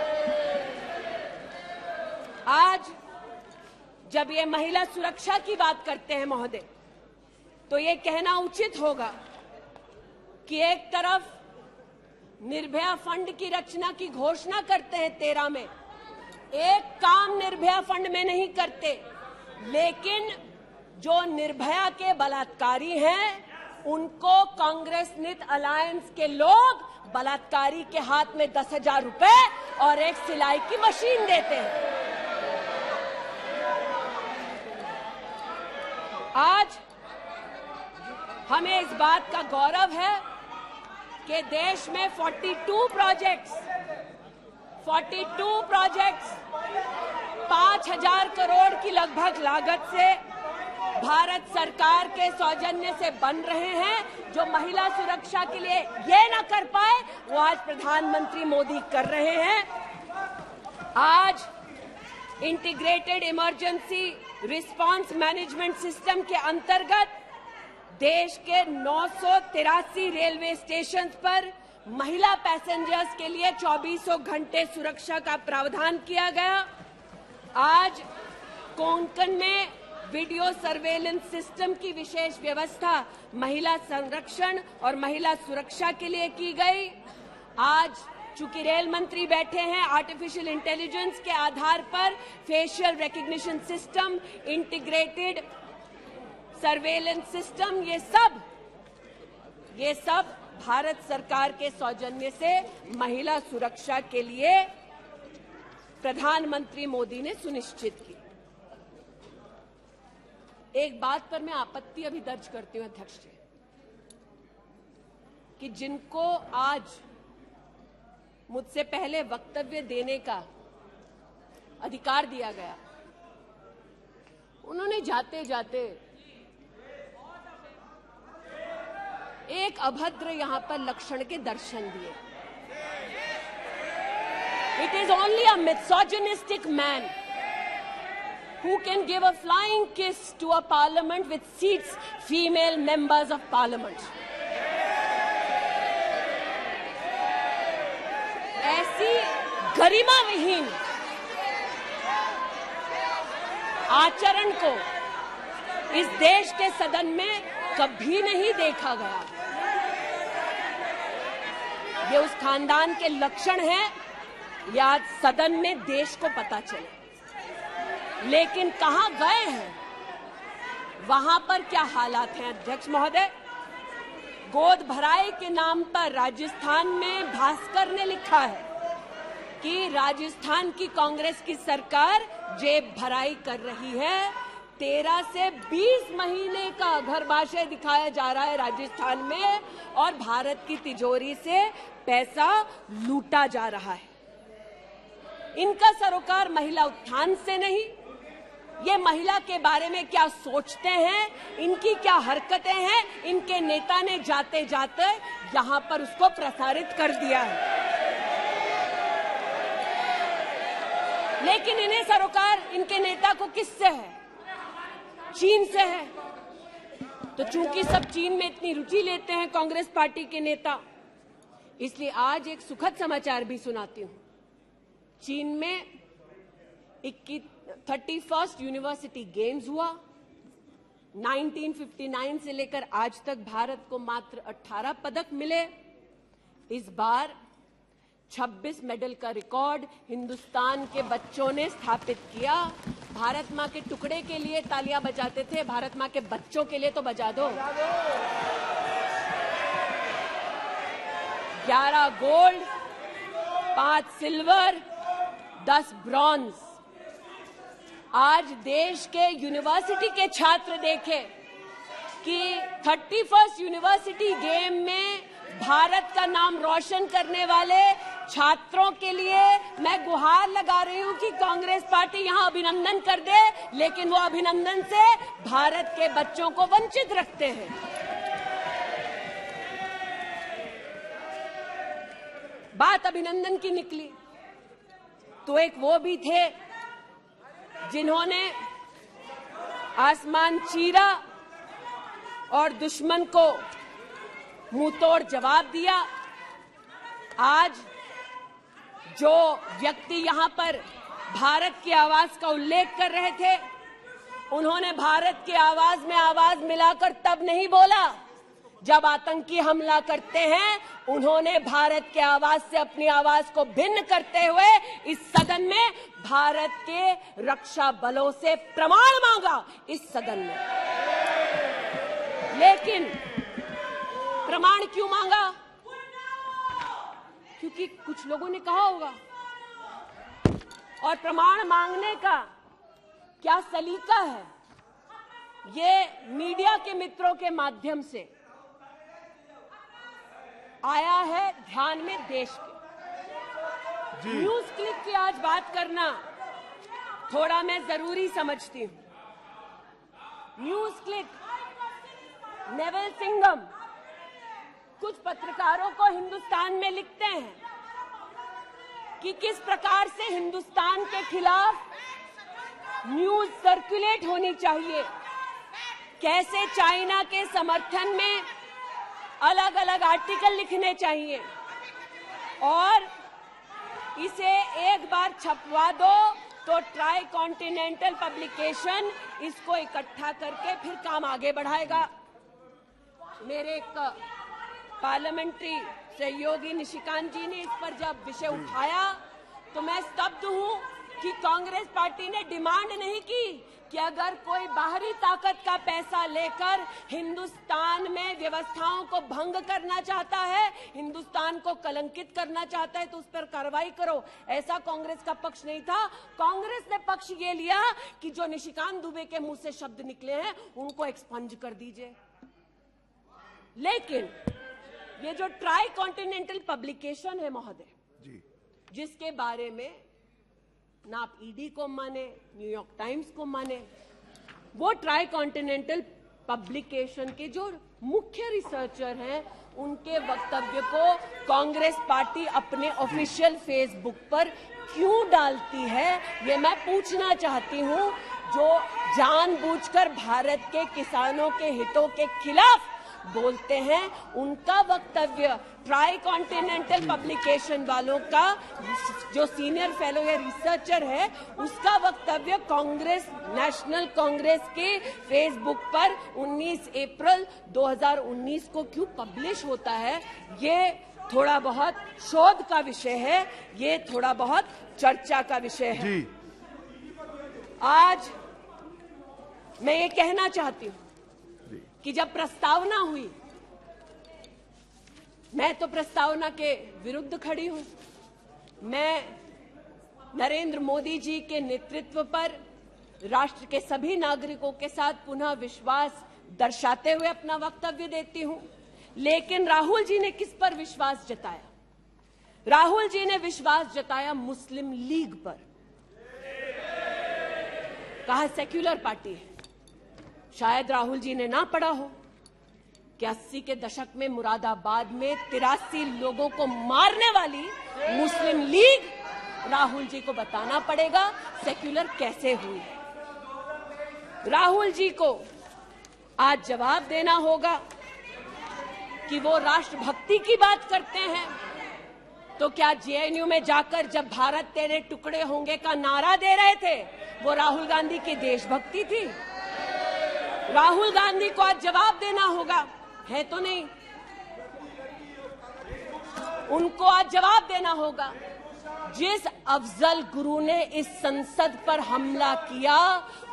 आज जब ये महिला सुरक्षा की बात करते हैं महोदय, तो ये कहना उचित होगा कि एक तरफ निर्भया फंड की रचना की घोषणा करते हैं 13 में, एक काम निर्भया फंड में नहीं करते, लेकिन जो निर्भया के बलात्कारी हैं उनको कांग्रेस नित अलायंस के लोग बलात्कारी के हाथ में 10,000 रुपए और एक सिलाई की मशीन देते हैं। आज हमें इस बात का गौरव है कि देश में 42 प्रोजेक्ट्स 5,000 करोड़ की लगभग लागत से भारत सरकार के सौजन्य से बन रहे हैं। जो महिला सुरक्षा के लिए ये न कर पाए, वो आज प्रधानमंत्री मोदी कर रहे हैं। आज integrated emergency response management system के अंतर्गत देश के 983 रेलवे स्टेशन पर महिला पैसेंजर्स के लिए 24 घंटे सुरक्षा का प्रावधान किया गया। आज कोंकण में वीडियो सर्वेलेंस सिस्टम की विशेष व्यवस्था महिला संरक्षण और महिला सुरक्षा के लिए की गई। आज चूंकि रेल मंत्री बैठे हैं, आर्टिफिशियल इंटेलिजेंस के आधार पर facial recognition system, integrated surveillance system, ये सब भारत सरकार के सौजन्य से महिला सुरक्षा के लिए प्रधानमंत्री मोदी ने सुनिश्चित की। एक बात पर मैं आपत्ति अभी दर्ज करती हूं अध्यक्ष जी, कि जिनको आज मुझसे पहले वक्तव्य देने का अधिकार दिया गया, उन्होंने जाते जाते एक अभद्र यहां पर लक्षण के दर्शन दिए। It is only a misogynistic man who can give a flying kiss to a parliament which seats female members of parliament. ऐसी गरिमा विहीन आचरण को इस देश के सदन में कभी नहीं देखा गया। ये उस खानदान के लक्षण हैं, या आज सदन में देश को पता चले। लेकिन कहां गए हैं, वहां पर क्या हालात हैं अध्यक्ष महोदय? गोद भराई के नाम पर राजस्थान में भास्कर ने लिखा है कि राजस्थान की कांग्रेस की सरकार जेब भराई कर रही है। 13 से 20 महीने का घरबाशय दिखाया जा रहा है राजस्थान में, और भारत की तिजोरी से पैसा लूटा जा रहा है। इनका सरोकार महिला उत्थान से नहीं, ये महिला के बारे में क्या सोचते हैं, इनकी क्या हरकतें हैं, इनके नेता ने जाते जाते यहां पर उसको प्रसारित कर दिया है। लेकिन इन्हें सरोकार इनके नेता को किससे है? चीन से है। तो चूंकि सब चीन में इतनी रुचि लेते हैं कांग्रेस पार्टी के नेता, इसलिए आज एक सुखद समाचार भी सुनाती हूं। चीन में 31st यूनिवर्सिटी गेम्स हुआ। 1959 से लेकर आज तक भारत को मात्र 18 पदक मिले। इस बार 26 मेडल का रिकॉर्ड हिंदुस्तान के बच्चों ने स्थापित किया। भारत मां के टुकड़े के लिए तालियां बजाते थे, भारत मां के बच्चों के लिए तो बजा दो। 11 गोल्ड, 5 सिल्वर, 10 ब्रॉन्ज। आज देश के यूनिवर्सिटी के छात्र देखें कि 31st यूनिवर्सिटी गेम में भारत का नाम रोशन करने वाले छात्रों के लिए मैं गुहार लगा रही हूं कि कांग्रेस पार्टी यहां अभिनंदन कर दे, लेकिन वो अभिनंदन से भारत के बच्चों को वंचित रखते हैं। बात अभिनंदन की निकली तो एक वो भी थे जिन्होंने आसमान चीरा और दुश्मन को मुंहतोड़ जवाब दिया। आज जो व्यक्ति यहां पर भारत की आवाज का उल्लेख कर रहे थे, उन्होंने भारत की आवाज में आवाज मिलाकर तब नहीं बोला जब आतंकी हमला करते हैं। उन्होंने भारत की आवाज से अपनी आवाज को भिन्न करते हुए इस सदन में भारत के रक्षा बलों से प्रमाण मांगा इस सदन में। लेकिन प्रमाण क्यों मांगा? क्योंकि कुछ लोगों ने कहा होगा। और प्रमाण मांगने का क्या सलीका है, ये मीडिया के मित्रों के माध्यम से आया है ध्यान में देश के। न्यूज क्लिक की आज बात करना थोड़ा मैं जरूरी समझती हूं। न्यूज क्लिक, नेवल सिंघम कुछ पत्रकारों को हिंदुस्तान में लिखते हैं कि किस प्रकार से हिंदुस्तान के खिलाफ न्यूज सर्कुलेट होनी चाहिए, कैसे चाइना के समर्थन में अलग अलग आर्टिकल लिखने चाहिए। और इसे एक बार छपवा दो तो ट्राई कॉन्टिनेंटल पब्लिकेशन इसको इकट्ठा करके फिर काम आगे बढ़ाएगा। मेरे एक पार्लियामेंट्री सहयोगी निशिकांत जी ने इस पर जब विषय उठाया तो मैं स्तब्ध हूं कि कांग्रेस पार्टी ने डिमांड नहीं की कि अगर कोई बाहरी ताकत का पैसा लेकर हिंदुस्तान में व्यवस्थाओं को भंग करना चाहता है, हिंदुस्तान को कलंकित करना चाहता है तो उस पर कार्रवाई करो। ऐसा कांग्रेस का पक्ष नहीं था। कांग्रेस ने पक्ष ये लिया कि जो निशिकांत दुबे के मुंह से शब्द निकले हैं उनको एक्सपंज कर दीजिए। लेकिन ये जो ट्राई कॉन्टिनेंटल पब्लिकेशन है महोदय, जिसके बारे में ना आप ईडी को माने, न्यूयॉर्क टाइम्स को माने, वो ट्राई कॉन्टिनेंटल पब्लिकेशन के जो मुख्य रिसर्चर हैं उनके वक्तव्य को कांग्रेस पार्टी अपने ऑफिशियल फेसबुक पर क्यों डालती है, ये मैं पूछना चाहती हूं। जो जानबूझकर भारत के किसानों के हितों के खिलाफ बोलते हैं, उनका वक्तव्य ट्राई कॉन्टिनेंटल पब्लिकेशन वालों का जो सीनियर फेलो या रिसर्चर है उसका वक्तव्य कांग्रेस, नेशनल कांग्रेस के फेसबुक पर 19 अप्रैल 2019 को क्यों पब्लिश होता है, ये थोड़ा बहुत शोध का विषय है, ये थोड़ा बहुत चर्चा का विषय है। आज मैं ये कहना चाहती हूं कि जब प्रस्तावना हुई, मैं तो प्रस्तावना के विरुद्ध खड़ी हूं। मैं नरेंद्र मोदी जी के नेतृत्व पर राष्ट्र के सभी नागरिकों के साथ पुनः विश्वास दर्शाते हुए अपना वक्तव्य देती हूं। लेकिन राहुल जी ने किस पर विश्वास जताया? राहुल जी ने विश्वास जताया मुस्लिम लीग पर। कहा सेक्युलर पार्टी है। शायद राहुल जी ने ना पढ़ा हो कि 80 के दशक में मुरादाबाद में 83 लोगों को मारने वाली मुस्लिम लीग, राहुल जी को बताना पड़ेगा सेक्युलर कैसे हुई। राहुल जी को आज जवाब देना होगा कि वो राष्ट्रभक्ति की बात करते हैं तो क्या जेएनयू में जाकर जब भारत तेरे टुकड़े होंगे का नारा दे रहे थे वो राहुल गांधी की देशभक्ति थी? राहुल गांधी को आज जवाब देना होगा, है तो नहीं, उनको आज जवाब देना होगा। जिस अफजल गुरु ने इस संसद पर हमला किया,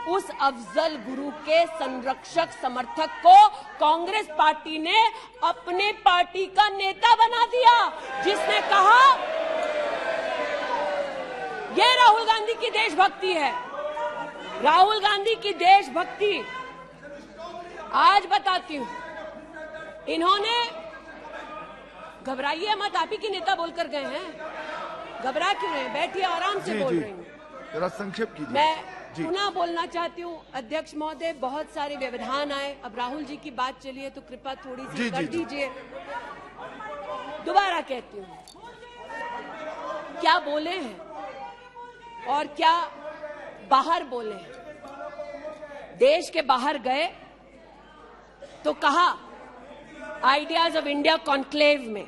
उस अफजल गुरु के संरक्षक समर्थक को कांग्रेस पार्टी ने अपने पार्टी का नेता बना दिया, जिसने कहा यह राहुल गांधी की देशभक्ति है। राहुल गांधी की देशभक्ति आज बताती हूं। इन्होंने, घबराइए मत, आप ही के नेता बोलकर गए हैं, घबरा क्यों रहे हैं? बैठिए, आराम से बोल रही हूँ। जरा संक्षेप कीजिए। मैं पुनः बोलना चाहती हूँ अध्यक्ष महोदय, बहुत सारे व्यवधान आए, अब राहुल जी की बात चली है तो कृपा थोड़ी सी कर दीजिए। दोबारा कहती हूँ, क्या बोले हैं और क्या बाहर बोले हैं। देश के बाहर गए तो कहा आइडियाज ऑफ इंडिया कॉन्क्लेव में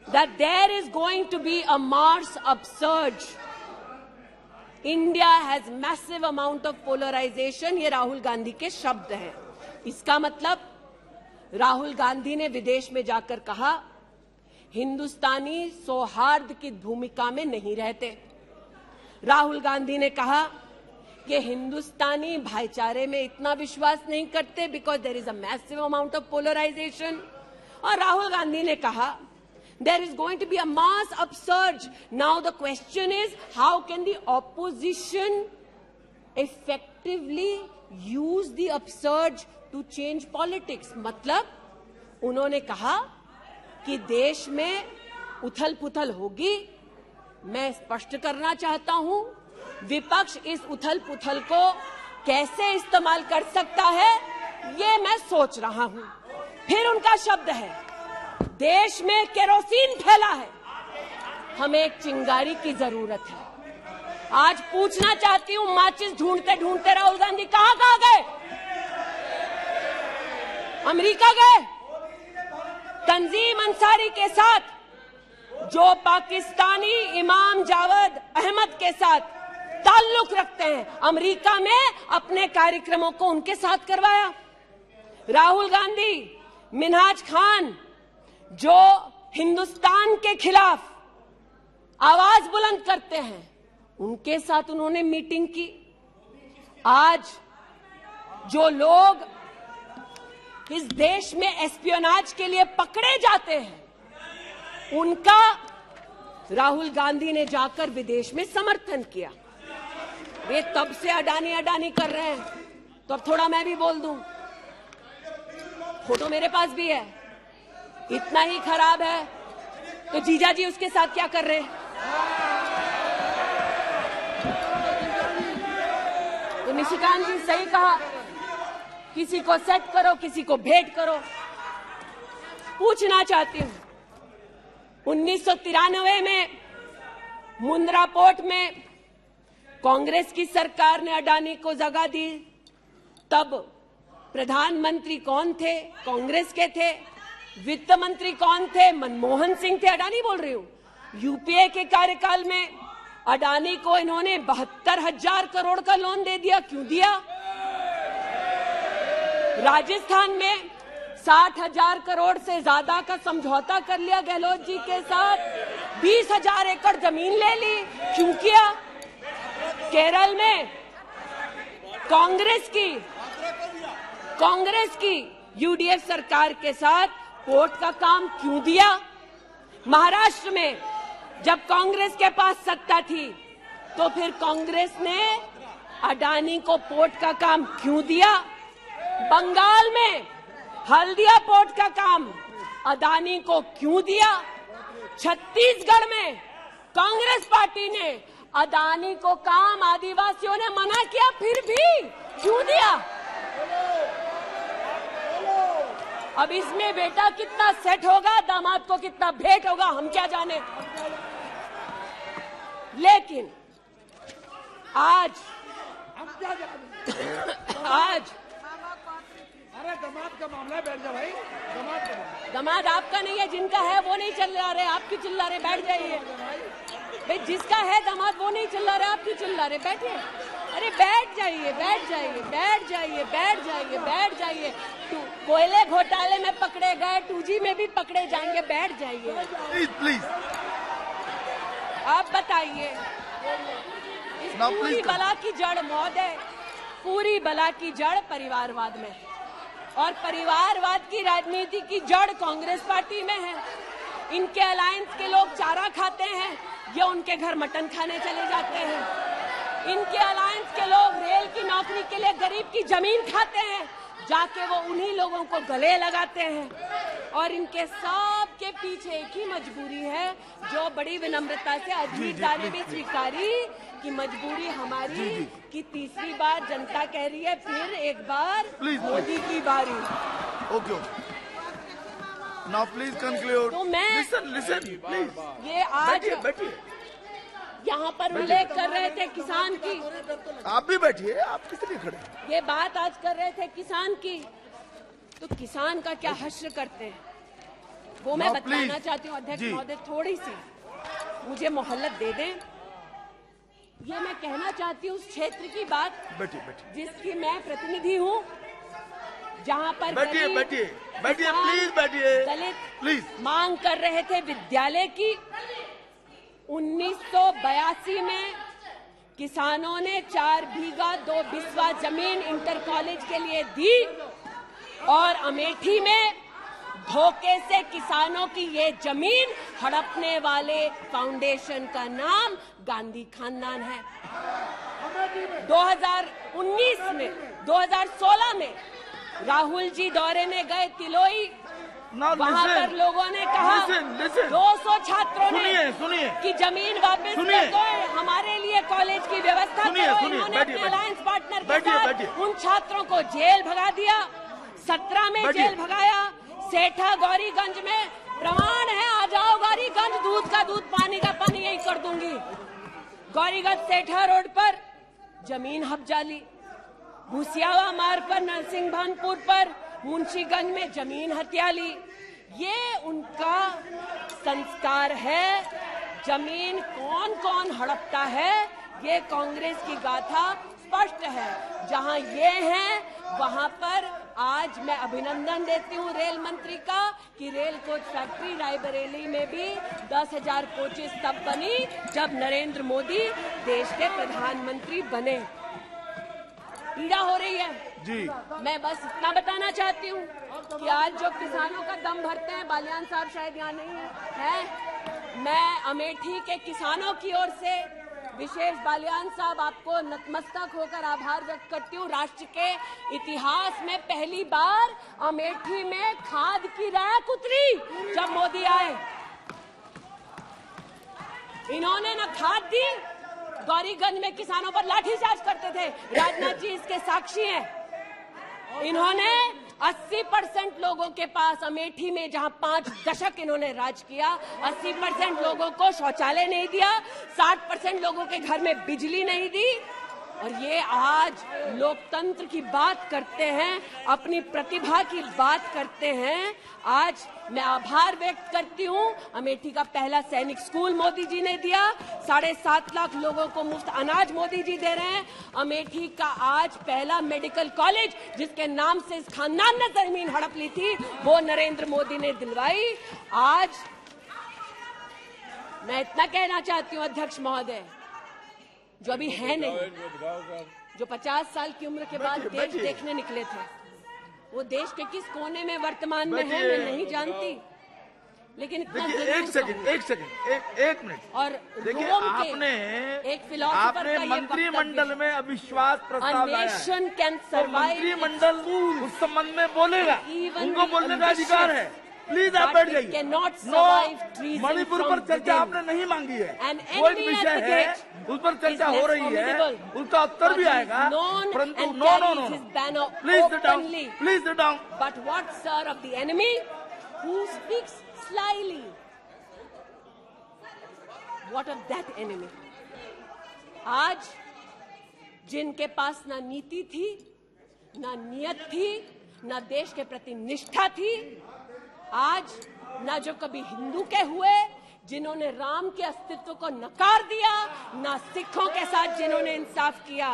that there is going to be a Mars upsurge. India has massive amount of polarization. ये राहुल गांधी के शब्द हैं। इसका मतलब राहुल गांधी ने विदेश में जाकर कहा हिंदुस्तानी सौहार्द की भूमिका में नहीं रहते। राहुल गांधी ने कहा कि हिंदुस्तानी भाईचारे में इतना विश्वास नहीं करते because there is a massive amount of polarization. और राहुल गांधी ने कहा there is going to be a mass upsurge. Now the question is, how can the opposition effectively use the upsurge to change politics? मतलब उन्होंने कहा कि देश में उथल-पुथल होगी। मैं स्पष्ट करना चाहता हूं, विपक्ष इस उथल-पुथल को कैसे इस्तेमाल कर सकता है, ये मैं सोच रहा हूं। फिर उनका शब्द है, देश में केरोसिन फैला है, हमें एक चिंगारी की जरूरत है। आज पूछना चाहती हूं, माचिस ढूंढते ढूंढते राहुल गांधी कहां गए? अमेरिका गए? तंजीम अंसारी के साथ जो पाकिस्तानी इमाम जावेद अहमद के साथ ताल्लुक रखते हैं, अमेरिका में अपने कार्यक्रमों को उनके साथ करवाया। राहुल गांधी, मिन्हाज खान, जो हिंदुस्तान के खिलाफ आवाज बुलंद करते हैं, उनके साथ उन्होंने मीटिंग की। आज जो लोग इस देश में एस्पियोनाज के लिए पकड़े जाते हैं, उनका राहुल गांधी ने जाकर विदेश में समर्थन किया। वे तब से अडानी अडानी कर रहे हैं, तो अब थोड़ा मैं भी बोल दूं। फोटो मेरे पास भी है। इतना ही खराब है तो जीजा जी उसके साथ क्या कर रहे हैं? तो निशिकांत जी सही कहा, किसी को सेट करो, किसी को भेंट करो। पूछना चाहती हूं, 1993 में मुंद्रा पोर्ट में कांग्रेस की सरकार ने अडानी को जगह दी। तब प्रधानमंत्री कौन थे? कांग्रेस के थे। वित्त मंत्री कौन थे? मनमोहन सिंह थे। अडानी बोल रही हूं। यूपीए के कार्यकाल में अडानी को इन्होंने 72,000 करोड़ का लोन दे दिया। क्यों दिया? राजस्थान में 60,000 करोड़ से ज्यादा का समझौता कर लिया गहलोत जी के साथ। 20,000 एकड़ जमीन ले ली। क्यों किया? केरल में कांग्रेस की यूडीएफ सरकार के साथ पोर्ट का काम क्यों दिया? महाराष्ट्र में जब कांग्रेस के पास सत्ता थी, तो फिर कांग्रेस ने अडानी को पोर्ट का काम क्यों दिया? बंगाल में हल्दिया पोर्ट का काम अडानी को क्यों दिया? छत्तीसगढ़ में कांग्रेस पार्टी ने अडानी को काम आदिवासियों ने मना किया, फिर भी क्यों दिया? अब इसमें बेटा कितना सेट होगा, दामाद को कितना भेंट होगा, हम क्या जाने। लेकिन आज अरे दामाद का मामला है, बैठ जा भाई। दामाद आपका नहीं है, जिनका है वो नहीं चिल्ला रहे, आप क्यों चिल्ला रहे? बैठ जाइए भाई। जिसका है दामाद वो नहीं चिल्ला रहे, आप क्यों चिल्ला रहे? बैठिए। अरे बैठ जाइए, बैठ जाइए, बैठ जाइए, बैठ जाइए, बैठ जाइए। कोयले घोटाले में पकड़े गए, 2G में भी पकड़े जाएंगे। बैठ जाइए प्लीज। आप बताइए, इस पूरी बला की जड़ मौत है। पूरी बला की जड़ परिवारवाद में, और परिवारवाद की राजनीति की जड़ कांग्रेस पार्टी में है। इनके अलायंस के लोग चारा खाते हैं, ये उनके घर मटन खाने चले जाते हैं। इनके अलायंस के लोग रेल की नौकरी के लिए गरीब की जमीन खाते हैं, जाके वो उन्हीं लोगों को गले लगाते हैं। और इनके सब के पीछे एक ही मजबूरी है, जो बड़ी विनम्रता से अजीत दा ने भी स्वीकारी कि मजबूरी हमारी कि तीसरी बार जनता कह रही है, फिर एक बार मोदी की बारी। Okay, now please conclude. तो मैं लिसन प्लीज। ये आज बैठिए। यहाँ पर उल्लेख कर रहे थे किसान की। आप भी बैठिए, आप किस लिए खड़े? ये बात आज कर रहे थे किसान की, तो किसान का क्या हश्र करते हैं वो मैं बताना चाहती हूँ। अध्यक्ष महोदय, थोड़ी सी मुझे मोहल्लत दे दें। ये मैं कहना चाहती हूँ उस क्षेत्र की बात, जिसकी मैं प्रतिनिधि हूँ, जहाँ पर बैठिए प्लीज, बैठिए दलित प्लीज मांग कर रहे थे विद्यालय की। 1982 में किसानों ने 4 बीघा 2 बिस्वा जमीन इंटर कॉलेज के लिए दी, और अमेठी में धोखे से किसानों की ये जमीन हड़पने वाले फाउंडेशन का नाम गांधी खानदान है। 2016 में राहुल जी दौरे में गए तिलोई, वहाँ पर लोगों ने कहा, 200 छात्रों ने सुनिए कि जमीन वापस कर दो, हमारे लिए कॉलेज की व्यवस्था करो। इन्होंने अपने अलायंस पार्टनर के साथ उन छात्रों को जेल भगा दिया। 17 में जेल भगाया। सेठा गौरीगंज में प्रमाण है, आ जाओ गौरीगंज, दूध का दूध, पानी का पानी, यही कर दूंगी। गौरीगंज सेठा रोड पर जमीन हब्जाली, भूसियावा मार्ग पर, नरसिंह भानपुर पर, मुंशीगंज में जमीन हथियाली। ये उनका संस्कार है। जमीन कौन कौन हड़पता है, ये कांग्रेस की गाथा स्पष्ट है। जहां ये हैं वहां पर आज मैं अभिनंदन देती हूं रेल मंत्री का कि रेल कोच फैक्ट्री रायबरेली में भी 10,000 कोचेस तब बनी जब नरेंद्र मोदी देश के प्रधानमंत्री बने। पीड़ा हो रही है जी। मैं बस इतना बताना चाहती हूँ कि आज जो किसानों का दम भरते हैं, बालियान साहब शायद यहाँ नहीं है, मैं अमेठी के किसानों की ओर से विशेष बालियान साहब आपको नतमस्तक होकर आभार व्यक्त करती हूँ। राष्ट्र के इतिहास में पहली बार अमेठी में खाद की रैक उतरी जब मोदी आए। इन्होंने न खाद दी, गौरीगंज में किसानों पर लाठीचार्ज करते थे, राजनाथ जी इसके साक्षी हैं। इन्होंने 80% लोगों के पास अमेठी में, जहां 5 दशक इन्होंने राज किया, 80% लोगों को शौचालय नहीं दिया, 60% लोगों के घर में बिजली नहीं दी। और ये आज लोकतंत्र की बात करते हैं, अपनी प्रतिभा की बात करते हैं। आज मैं आभार व्यक्त करती हूँ, अमेठी का पहला सैनिक स्कूल मोदी जी ने दिया, 7.5 लाख लोगों को मुफ्त अनाज मोदी जी दे रहे हैं। अमेठी का आज पहला मेडिकल कॉलेज, जिसके नाम से इस खानदान ने जमीन हड़प ली थी, वो नरेंद्र मोदी ने दिलवाई। आज मैं इतना कहना चाहती हूँ अध्यक्ष महोदय, जो अभी है नहीं, जो 50 साल की उम्र के बाद देश देखने निकले थे, वो देश के किस कोने में वर्तमान में है मैं नहीं जानती, लेकिन इतना एक मिनट। और देखिए, रोम आपने एक फिलोसोफर का ये मंत्रिमंडल में अविश्वास प्रस्ताव लाया है, मंत्रिमंडल उस संबंध में बोलेगा, उनको बोलने का अधिकार है। प्लीज आप बैठ जाइए। नो, मणिपुर पर चर्चा आपने नहीं मांगी है, वो एक विषय है, उस पर चर्चा हो रही है, उसका उत्तर भी आएगा, परंतु no, please sit down, please sit down. But what sir of the enemy who speaks slyly, what of that enemy? आज जिनके पास ना नीति थी, ना नियत थी, ना देश के प्रति निष्ठा थी, आज ना जो कभी हिंदू के हुए, जिन्होंने राम के अस्तित्व को नकार दिया, ना सिखों के साथ जिन्होंने इंसाफ किया,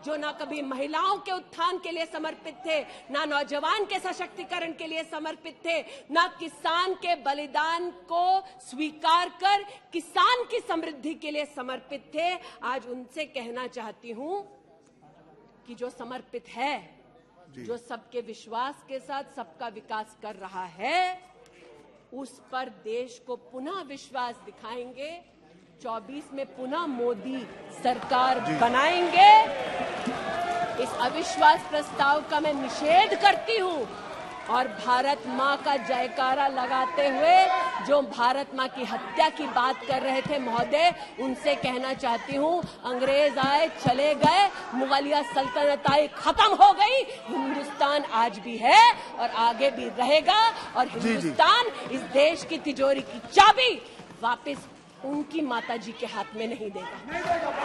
जो ना कभी महिलाओं के उत्थान के लिए समर्पित थे, ना नौजवान के सशक्तिकरण के लिए समर्पित थे, ना किसान के बलिदान को स्वीकार कर किसान की समृद्धि के लिए समर्पित थे। आज उनसे कहना चाहती हूं कि जो समर्पित है, जो सबके विश्वास के साथ सबका विकास कर रहा है, उस पर देश को पुनः विश्वास दिखाएंगे। 24 में पुनः मोदी सरकार बनाएंगे। इस अविश्वास प्रस्ताव का मैं निषेध करती हूं और भारत मां का जयकारा लगाते हुए जो भारत मां की हत्या की बात कर रहे थे महोदय, उनसे कहना चाहती हूं, अंग्रेज आए चले गए, मुगलिया सल्तनत आई खत्म हो गई, हिंदुस्तान आज भी है और आगे भी रहेगा। और हिंदुस्तान इस देश की तिजोरी की चाबी वापस उनकी माताजी के हाथ में नहीं देगा।